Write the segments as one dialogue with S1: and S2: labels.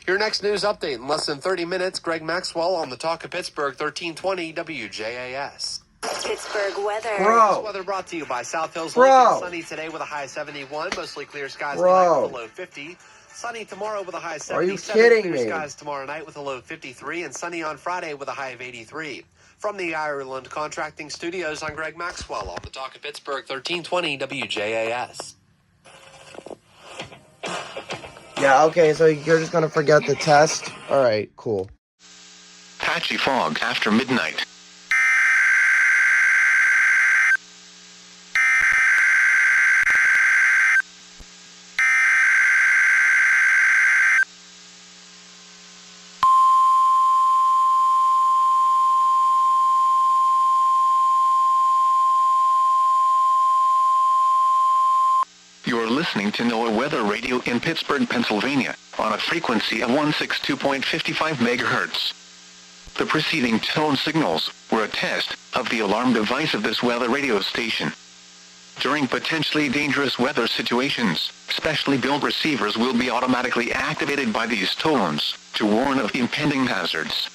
S1: Your next news update in less than 30 minutes. Greg Maxwell on the Talk of Pittsburgh, 1320 WJAS.
S2: Pittsburgh weather.
S1: This weather brought to you by South Hills Lincoln. Sunny today with a high 71. Mostly clear skies tonight with a low 50. Sunny tomorrow with a high 77.
S3: Are you kidding me?
S1: Clear skies tomorrow night with a low 53. And sunny on Friday with a high of 83. From the Ireland Contracting Studios, I'm Greg Maxwell on the Talk of Pittsburgh, 1320 WJAS.
S3: Yeah, okay, so you're just gonna forget the test? Alright, cool.
S4: Patchy fog after midnight. You're listening to NOAA Weather Radio in Pittsburgh, Pennsylvania, on a frequency of 162.55 MHz. The preceding tone signals were a test of the alarm device of this weather radio station. During potentially dangerous weather situations, specially built receivers will be automatically activated by these tones to warn of impending hazards.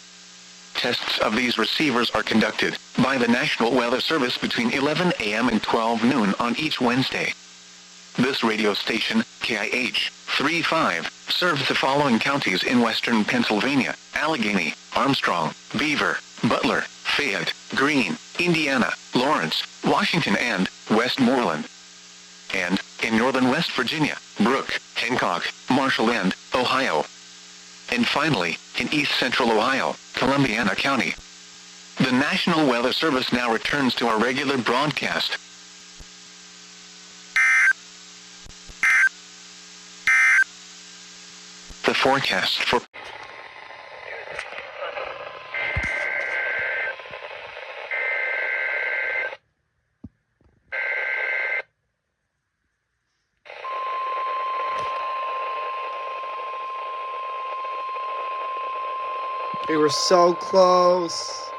S4: Tests of these receivers are conducted by the National Weather Service between 11 a.m. and 12 noon on each Wednesday. This radio station, KIH 35, serves the following counties in western Pennsylvania: Allegheny, Armstrong, Beaver, Butler, Fayette, Greene, Indiana, Lawrence, Washington, and Westmoreland. And, in northern West Virginia, Brooke, Hancock, Marshall, and Ohio. And finally, in east central Ohio, Columbiana County. The National Weather Service now returns to our regular broadcast. The forecast for
S3: We were so close.